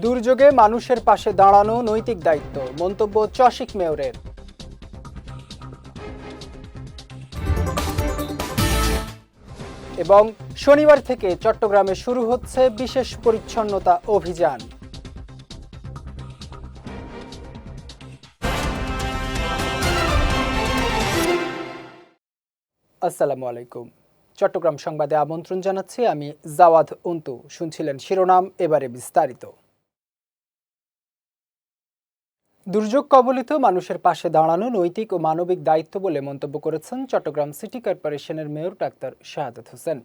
দুর্যোগে মানুষের পাশে দাঁড়ানো নৈতিক দায়িত্ব, মন্তব্য চসিক মেয়রের। এবং শনিবার থেকে চট্টগ্রামে শুরু হচ্ছে বিশেষ পরিচ্ছন্নতা অভিযান। আসসালামু আলাইকুম। চট্টগ্রাম সংবাদে আমন্ত্রণ জানাচ্ছি আমি জাওয়াদ অন্তু। শুনছিলেন শিরোনাম, এবারে বিস্তারিত। দুর্যোগ কবলিত মানুষের পাশে দাঁড়ানো নৈতিক ও মানবিক দায়িত্ব বলে মন্তব্য করেছেন চট্টগ্রাম সিটি কর্পোরেশনের মেয়র ডাক্তার শাহাদাত হোসেন।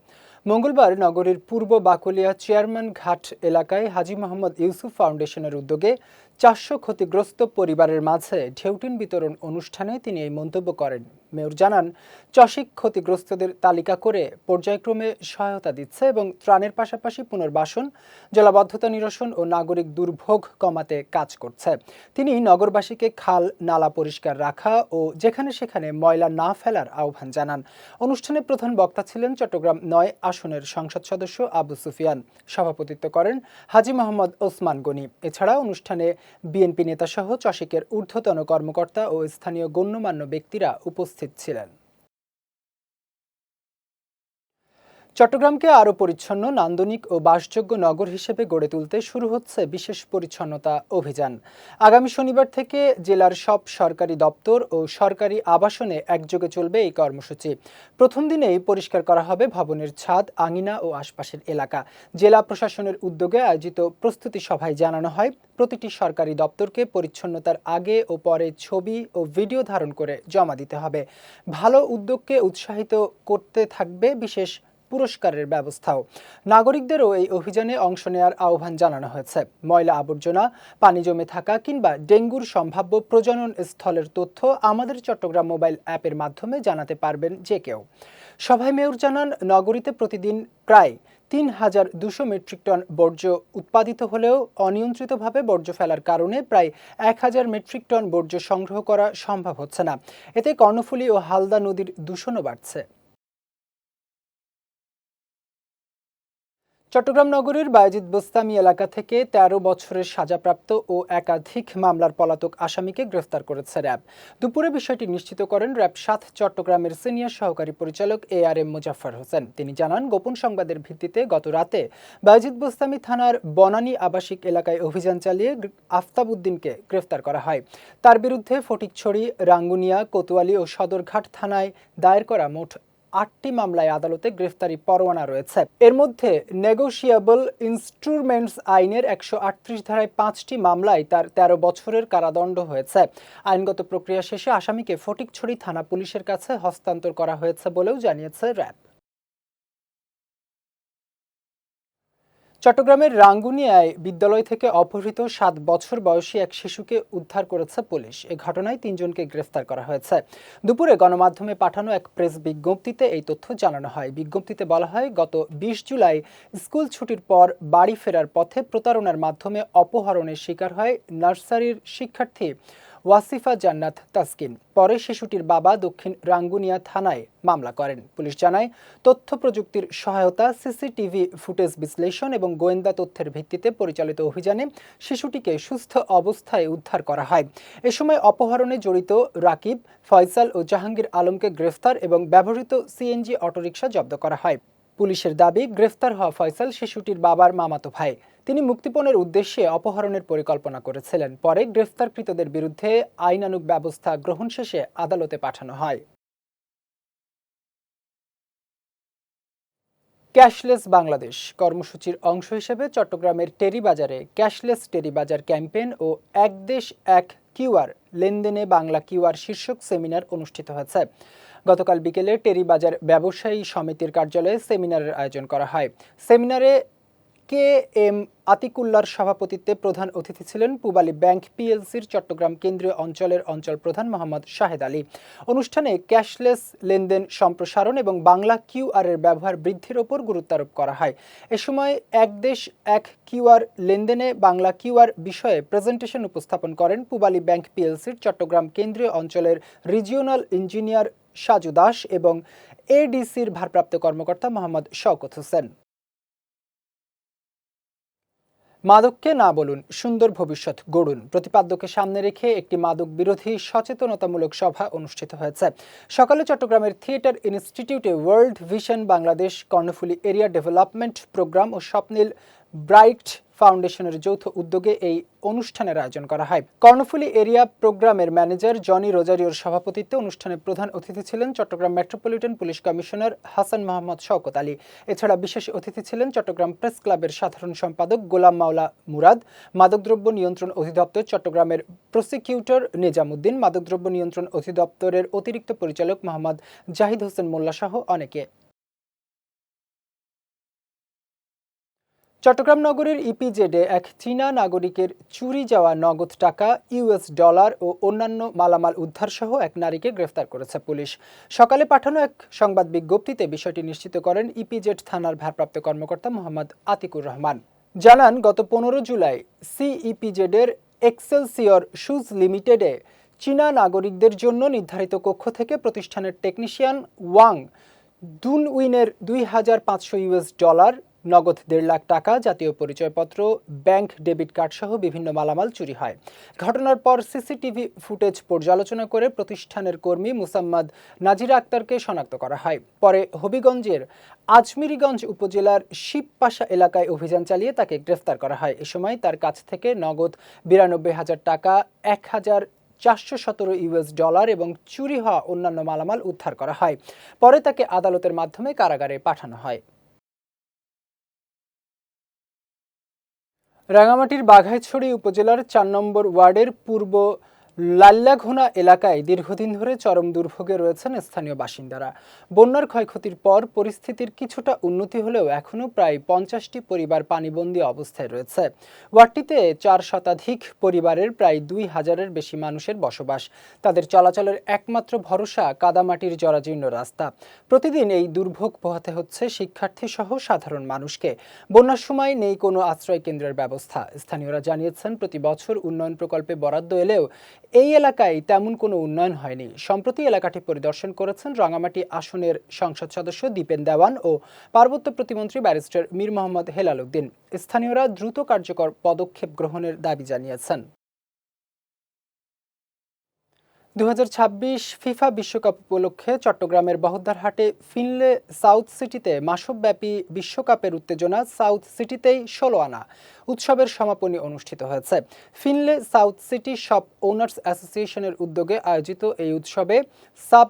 মঙ্গলবার নগরীর পূর্ব বাকলিয়া চেয়ারম্যান ঘাট এলাকায় হাজী মোহাম্মদ ইউসুফ ফাউন্ডেশনের উদ্যোগে 400 ক্ষতিগ্রস্ত পরিবারের মাঝে ঢেউটিন বিতরণ অনুষ্ঠানে তিনি এই মন্তব্য করেন। মেয়র জানান, চসিক ক্ষতিগ্রস্তদের তালিকা করে পর্যায়ক্রমে সহায়তা দিচ্ছে এবং ত্রাণের পাশাপাশি পুনর্বাসন, জলাবদ্ধতা নিরসন ও নাগরিক দুর্ভোগ কমাতে কাজ করছে। তিনি নগরবাসীকে খাল নালা পরিষ্কার রাখা ও যেখানে সেখানে ময়লা না ফেলার আহ্বান জানান। অনুষ্ঠানে প্রধান বক্তা ছিলেন চট্টগ্রাম 9 আসনের সংসদ সদস্য আবু সুফিয়ান। সভাপতিত্ব করেন হাজী মোহাম্মদ ওসমান গনি। এছাড়া অনুষ্ঠানে বিএনপি নেতাসহ চসিকের ঊর্ধ্বতন কর্মকর্তা ও স্থানীয় গণ্যমান্য ব্যক্তিরা উপস্থিত ছিলেন। চট্টগ্রামকে আরও পরিচ্ছন্ন, নান্দনিক ও বাসযোগ্য নগর হিসেবে গড়ে তুলতে শুরু হচ্ছে বিশেষ পরিচ্ছন্নতা অভিযান। আগামী শনিবার থেকে জেলার সব সরকারি দপ্তর ও সরকারি আবাসনে একযোগে চলবে এই কর্মসূচি। প্রথম দিনেই পরিষ্কার করা হবে ভবনের ছাদ, আঙিনা ও আশপাশের এলাকা। জেলা প্রশাসনের উদ্যোগে আয়োজিত প্রস্তুতি সভায় জানানো হয়, প্রতিটি সরকারি দপ্তরকে পরিচ্ছন্নতার আগে ও পরে ছবি ও ভিডিও ধারণ করে জমা দিতে হবে। ভালো উদ্যোগকে উৎসাহিত করতে থাকবে বিশেষ পুরস্কারের ব্যবস্থাও। নাগরিকদেরও এই অভিযানে অংশ নেওয়ার আহ্বান জানানো হয়েছে। ময়লা আবর্জনা, পানি জমে থাকা কিংবা ডেঙ্গুর সম্ভাব্য প্রজনন স্থলের তথ্য আমাদের চট্টগ্রাম মোবাইল অ্যাপের মাধ্যমে জানাতে পারবেন যে কেউ। সভায় মেয়র জানান, নগরীতে প্রতিদিন প্রায় ৩,২০০ মেট্রিক টন বর্জ্য উৎপাদিত হলেও অনিয়ন্ত্রিতভাবে বর্জ্য ফেলার কারণে প্রায় ১,০০০ মেট্রিক টন বর্জ্য সংগ্রহ করা সম্ভব হচ্ছে না। এতে কর্ণফুলী ও হালদা নদীর দূষণও বাড়ছে। চট্টগ্রাম নগরীর বায়েজিদ বোস্তামি এলাকা থেকে ১৩ বছরের সাজাপ্রাপ্ত ও একাধিক মামলার পলাতক আসামিকে গ্রেফতার করেছে র্যাব। দুপুরে বিষয়টি নিশ্চিত করেন র্যাব ৭ চট্টগ্রামের সিনিয়র সহকারী পরিচালক ARM মোজাফফর হোসেন। তিনি জানান, গোপন সংবাদের ভিত্তিতে গত রাতে বায়েজিদ বোস্তামি থানার বনানী আবাসিক এলাকায় অভিযান চালিয়ে আফতাব উদ্দিনকে গ্রেফতার করা হয়। তার বিরুদ্ধে ফটিকছড়ি, রাঙ্গুনিয়া, কোতোয়ালি ও সদরঘাট থানায় দায়ের করা মোট ৮টি মামলায় আদালতে গ্রেফতারি পরোয়ানা রয়েছে। এর মধ্যে নেগোশিয়েবল ইনস্ট্রুমেন্টস আইনের ১৩৮ ধারায় ৫টি মামলায় তার ১৩ বছরের কারাদণ্ড হয়েছে। আইনগত প্রক্রিয়া শেষে আসামিকে ফটিকছড়ি থানা পুলিশের কাছে হস্তান্তর করা হয়েছে বলেও জানিয়েছে র্যাব। চট্টগ্রামের রাঙ্গুনিয়ায় বিদ্যালয় থেকে অপহৃত ৭ বছর বয়সী এক শিশুকে উদ্ধার করেছে পুলিশ। এ ঘটনায় ৩ জনকে গ্রেফতার করা হয়েছে। দুপুরে গণমাধ্যমে পাঠানো এক প্রেস বিজ্ঞপ্তিতে এই তথ্য জানানো হয়। বিজ্ঞপ্তিতে বলা হয়, গত ২০ জুলাই স্কুল ছুটির পর বাড়ি ফেরার পথে প্রতারণার মাধ্যমে অপহরণের শিকার হয় নার্সারির শিক্ষার্থী ওয়াসিফা জান্নাত তাসকিন। পরে শিশুটির বাবা দক্ষিণ রাঙ্গুনিয়া থানায় মামলা করেন। পুলিশ জানায়, তথ্য প্রযুক্তির সহায়তা, সিসিটিভি ফুটেজ বিশ্লেষণ এবং গোয়েন্দা তথ্যের ভিত্তিতে পরিচালিত অভিযানে শিশুটিকে সুস্থ অবস্থায় উদ্ধার করা হয়। এ সময় অপহরণে জড়িত রাকিব, ফয়সাল ও জাহাঙ্গীর আলমকে গ্রেফতার এবং ব্যবহৃত সিএনজি অটোরিকশা জব্দ করা হয়। পুলিশের দাবি, গ্রেফতার হওয়া ফয়সাল শিশুটির বাবার মামাতো ভাই। তিনি মুক্তিপণের উদ্দেশ্যে অপহরণের পরিকল্পনা করেছিলেন। পরে গ্রেফতারকৃতদের বিরুদ্ধে আইনানুগ ব্যবস্থা গ্রহণ শেষে আদালতে পাঠানো হয়। ক্যাশলেস বাংলাদেশ কর্মসূচির অংশ হিসেবে চট্টগ্রামের টেরিবাজারে ক্যাশলেস টেরিবাজার ক্যাম্পেইন ও এক দেশ এক কিউআর লেনদেনে বাংলা কিউআর শীর্ষক সেমিনার অনুষ্ঠিত হয়েছে। গতকাল বিকেলে টেরিবাজার ব্যবসায়ী সমিতির কার্যালয়ে সেমিনারের আয়োজন করা হয়। সেমিনারে KM আতিকুল্লার সভাপতিত্বে প্রধান অতিথি ছিলেন পূবালী ব্যাংক PLCর চট্টগ্রাম কেন্দ্রীয় অঞ্চলের অঞ্চল প্রধান মোহাম্মদ শাহেদ আলী। অনুষ্ঠানে ক্যাশলেস লেনদেন সম্প্রসারণ এবং বাংলা কিউআর এর ব্যবহার বৃদ্ধির ওপর গুরুত্ব আরোপ করা হয়। এ সময় এক দেশ এক কিউআর লেনদেনে বাংলা কিউআর বিষয়ে প্রেজেন্টেশন উপস্থাপন করেন পূবালী ব্যাংক PLCর চট্টগ্রাম কেন্দ্রীয় অঞ্চলের রিজিওনাল ইঞ্জিনিয়ার সাজু দাস এবং ADCর ভারপ্রাপ্ত কর্মকর্তা মোহাম্মদ শওকত হোসেন। মাদককে না বলুন, সুন্দর ভবিষ্যৎ গড়ুন প্রতিপাদ্যকে সামনে রেখে একটি মাদক বিরোধী সচেতনতামূলক সভা অনুষ্ঠিত হয়েছে। সকালে চট্টগ্রামের থিয়েটার ইনস্টিটিউটে World Vision Bangladesh, Karnaphuli area development programme ও স্বপ্নিল ব্রাইট ফাউন্ডেশনের যৌথ উদ্যোগে এই অনুষ্ঠানের আয়োজন করা হয়। কর্ণফুলী এরিয়া প্রোগ্রামের ম্যানেজার জনি রোজারিওর সভাপতিত্বে অনুষ্ঠানে প্রধান অতিথি ছিলেন Chattogram metropolitan police commissioner Hasan Mohammad Shawkat Ali. এছাড়া বিশেষ অতিথি ছিলেন চট্টগ্রাম প্রেস ক্লাবের সাধারণ সম্পাদক গোলাম মাওলা মুরাদ, মাদকদ্রব্য নিয়ন্ত্রণ অধিদপ্তর চট্টগ্রামের প্রসিকিউটর নিজামুদ্দিন, মাদকদ্রব্য নিয়ন্ত্রণ অধিদপ্তরের অতিরিক্ত পরিচালক মোহাম্মদ জাহিদ হোসেন মোল্লা সহ অনেকে। চট্টগ্রাম নগরের ইপিজেডে এক চীনা নাগরিকের চুরি যাওয়া নগদ টাকা, ইউএস ডলার ও অন্যান্য মালামাল উদ্ধার সহ এক নারীকে গ্রেফতার করেছে পুলিশ। সকালে পাঠানো এক সংবাদ বিজ্ঞপ্তিতে বিষয়টি নিশ্চিত করেন ইপিজেড থানার ভারপ্রাপ্ত কর্মকর্তা মোহাম্মদ আতিকুর রহমান। জানান, গত 15 জুলাই সিইপিজেডের এক্সেলসিয়র শুজ লিমিটেডে চীনা নাগরিকদের জন্য নির্ধারিত কক্ষ থেকে প্রতিষ্ঠানের টেকনিশিয়ান ওয়াং দুনউইনের 2,500 ইউএস ডলার, নগদ 1.5 লাখ টাকা, জাতীয় পরিচয়পত্র, ব্যাংক ডেবিট কার্ড সহ বিভিন্ন মালামাল চুরি হয়। ঘটনার পর সিসিটিভি ফুটেজ পর্যালোচনা করে প্রতিষ্ঠানের কর্মী মুসাম্মাদ নাজিরা আক্তারকে শনাক্ত করা হয়। পরে হবিগঞ্জের আজমিরিগঞ্জ উপজেলার শিবপাশা এলাকায় অভিযান চালিয়ে তাকে গ্রেফতার করা হয়। এ সময় তার কাছ থেকে নগদ 92,000 টাকা, 1,417 ইউএস ডলার এবং চুরি হওয়া অন্যান্য মালামাল উদ্ধার করা হয়। পরে তাকে আদালতের মাধ্যমে কারাগারে পাঠানো হয়। রাঙামাটির বাঘাইছড়ি উপজেলার 4 নম্বর ওয়ার্ডের পূর্ব লাল্লাঘোনা এলাকায় দীর্ঘদিন ধরে চরম দুর্ভোগে রয়েছেন স্থানীয় বাসিন্দারা। বন্যার ক্ষয়ক্ষতির পর পরিস্থিতির কিছুটা উন্নতি হলেও এখনও প্রায় 50টি পরিবার পানিবন্দী অবস্থায় রয়েছে। ওয়ার্ডটিতে 4 শতাধিক পরিবারের প্রায় 2,000-এর বেশি মানুষের বসবাস। তাদের চলাচলের একমাত্র ভরসা কাদামাটির জরাজীর্ণ রাস্তা। প্রতিদিন এই দুর্ভোগ পোহাতে হচ্ছে শিক্ষার্থী সহ সাধারণ মানুষকে। বন্যার সময় নেই কোনো আশ্রয় কেন্দ্রের ব্যবস্থা। স্থানীয়রা জানিয়েছেন, প্রতি বছর উন্নয়ন প্রকল্পে বরাদ্দ এলেও এই এলাকায় তেমন কোনো উন্নয়ন হয়নি। সম্প্রতি এলাকাটি পরিদর্শন করেছেন রাঙামাটি আসনের সংসদ সদস্য দীপেন দেওয়ান ও পার্বত্য প্রতিমন্ত্রী ব্যারিস্টার মীর মোহাম্মদ হেলাল উদ্দিন। স্থানীয়রা দ্রুত কার্যকর পদক্ষেপ গ্রহণের দাবি জানিয়েছেন। 2026 ফিফা বিশ্বকাপ উপলক্ষে চট্টগ্রামের বহদ্দারহাটে ফিনলে সাউথ সিটিতে মাসব্যাপী বিশ্বকাপের উত্তেজনা সাউথ সিটিতেই 16 আনা উৎসবের সমাপনী অনুষ্ঠিত হয়েছে। Finlay south city shop owners অ্যাসোসিয়েশনের উদ্যোগে আয়োজিত এই উৎসবে সাব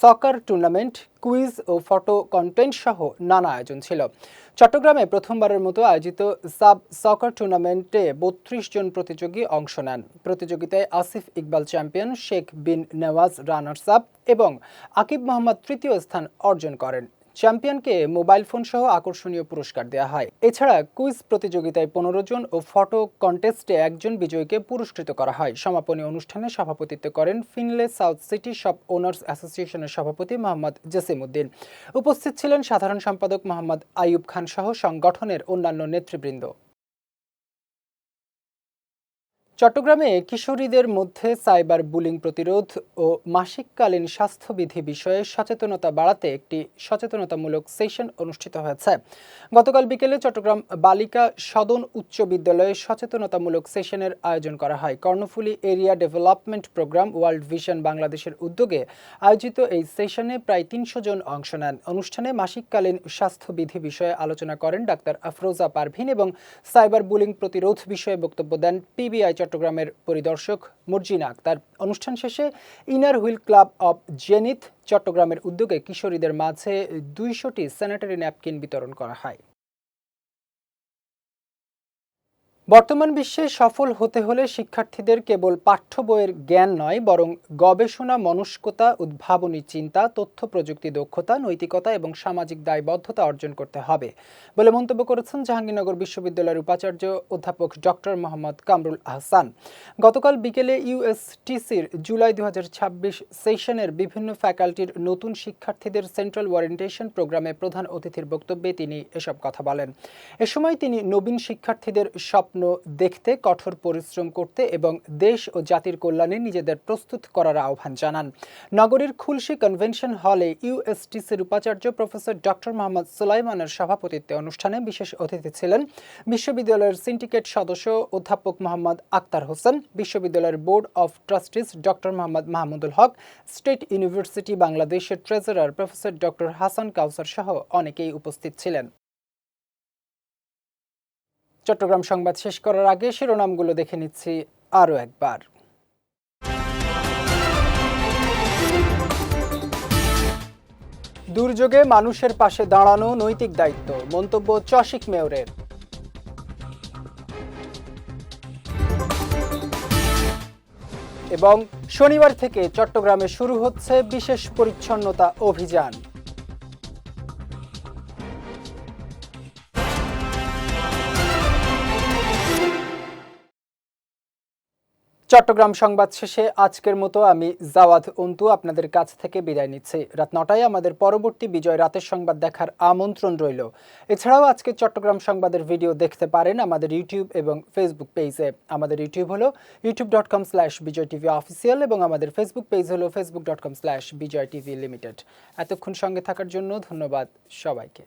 সকার টুর্নামেন্ট, কুইজ ও ফটো কন্টেন্ট সহ নানা আয়োজন ছিল। চট্টগ্রামে প্রথমবারের মতো আয়োজিত সাব সকার টুর্নামেন্টে 32 জন প্রতিযোগী অংশ নেন। প্রতিযোগিতায় আসিফ ইকবাল চ্যাম্পিয়ন, শেখ বিন নেওয়াজ রানার্স আপ এবং আকিব মোহাম্মদ তৃতীয় স্থান অর্জন করেন। চ্যাম্পিয়নকে মোবাইল ফোন সহ আকর্ষণীয় পুরস্কার দেওয়া হয়। এছাড়া কুইজ প্রতিযোগিতায় 15 জন ও ফটো কন্টেস্টে 1 জন বিজয়ীকে পুরস্কৃত করা হয়। সমাপনী অনুষ্ঠানে সভাপতিত্ব করেন Finlay south city shop owners অ্যাসোসিয়েশনের সভাপতি মোহাম্মদ জসিম উদ্দিন। উপস্থিত ছিলেন সাধারণ সম্পাদক মোহাম্মদ আইয়ুব খান সহ সংগঠনের অন্যান্য নেতৃবৃন্দ। চট্টগ্রামে কিশোরীদের মধ্যে সাইবার বুলিং প্রতিরোধ ও মাসিককালীন স্বাস্থ্যবিধি বিষয়ে সচেতনতা বাড়াতে একটি সচেতনতামূলক সেশন অনুষ্ঠিত হয়েছে। গতকাল বিকেলে চট্টগ্রাম বালিকা সদন উচ্চ বিদ্যালয়ে সচেতনতামূলক সেশনের আয়োজন করা হয়। Karnaphuli area development program world vision বাংলাদেশের উদ্যোগে আয়োজিত এই সেশনে প্রায় 300 জন অংশ নেন। অনুষ্ঠানে মাসিককালীন স্বাস্থ্যবিধি বিষয়ে আলোচনা করেন ডাক্তার আফরোজা পারভিন এবং সাইবার বুলিং প্রতিরোধ বিষয়ে বক্তব্য দেন পিবিআই চট্টগ্রামের পরিদর্শক মর্জিনা আক্তার। অনুষ্ঠান শেষে inner wheel club of zenith চট্টগ্রামের উদ্যোগে কিশোরীদের মাঝে 200টি স্যানিটারি ন্যাপকিন বিতরণ করা হয়। বর্তমান বিশ্বে সফল হতে হলে শিক্ষার্থীদের কেবল পাঠ্য বইয়ের জ্ঞান নয়, বরং গবেষণা মনস্কতা, উদ্ভাবনী চিন্তা, তথ্য প্রযুক্তি দক্ষতা, নৈতিকতা এবং সামাজিক দায়বদ্ধতা অর্জন করতে হবে বলে মন্তব্য করেছেন জাহাঙ্গীরনগর বিশ্ববিদ্যালয়ের উপাচার্য অধ্যাপক ডক্টর মোহাম্মদ কামরুল আহসান। গতকাল বিকেলে ইউএসটিসির জুলাই 2026 সেশনের বিভিন্ন ফ্যাকাল্টির নতুন শিক্ষার্থীদের সেন্ট্রাল ওরিয়েন্টেশন প্রোগ্রামে প্রধান অতিথির বক্তব্যে তিনি এসব কথা বলেন। এ সময় তিনি নবীন শিক্ষার্থীদের স্বপ্ন দেখতে, কঠোর পরিশ্রম করতে এবং দেশ ও জাতির কল্যাণে নিজেদের প্রস্তুত করার আহ্বান জানান। নগরীর খুলশী কনভেনশন হলে ইউএসটিসির উপাচার্য প্রফেসর ডক্টর মোহাম্মদ সুলাইমানের সভাপতিত্বে অনুষ্ঠানে বিশেষ অতিথি ছিলেন বিশ্ববিদ্যালয়ের সিন্ডিকেট সদস্য অধ্যাপক মোহাম্মদ আক্তার হোসেন, বিশ্ববিদ্যালয়ের board of trustees doctor Mohammad Mahmudul Haque, state university বাংলাদেশের treasurer professor doctor Hasan Kawsar সহ অনেকেই উপস্থিত ছিলেন। চট্টগ্রাম সংবাদ শেষ করার আগে শিরোনামগুলো দেখে নিচ্ছি আরও একবার। দুর্যোগে মানুষের পাশে দাঁড়ানো নৈতিক দায়িত্ব, মন্তব্য চসিক মেয়রের। এবং শনিবার থেকে চট্টগ্রামে শুরু হচ্ছে বিশেষ পরিচ্ছন্নতা অভিযান। চট্টগ্রাম সংবাদ শেষে আজকের মতো আমি জাওয়াদ অন্তু আপনাদের কাছ থেকে বিদায় নিচ্ছি। রাত 9টায় আমাদের পরবর্তী বিজয় রাতের সংবাদ দেখার আমন্ত্রণ রইল। এছাড়াও আজকে চট্টগ্রাম সংবাদের ভিডিও দেখতে পারেন আমাদের ইউটিউব এবং ফেসবুক পেজে। আমাদের ইউটিউব হলো youtube.com/BJTVOfficial এবং আমাদের ফেসবুক পেজ হলো facebook.com/BJTVLimited। এতক্ষণ সঙ্গে থাকার জন্য ধন্যবাদ সবাইকে।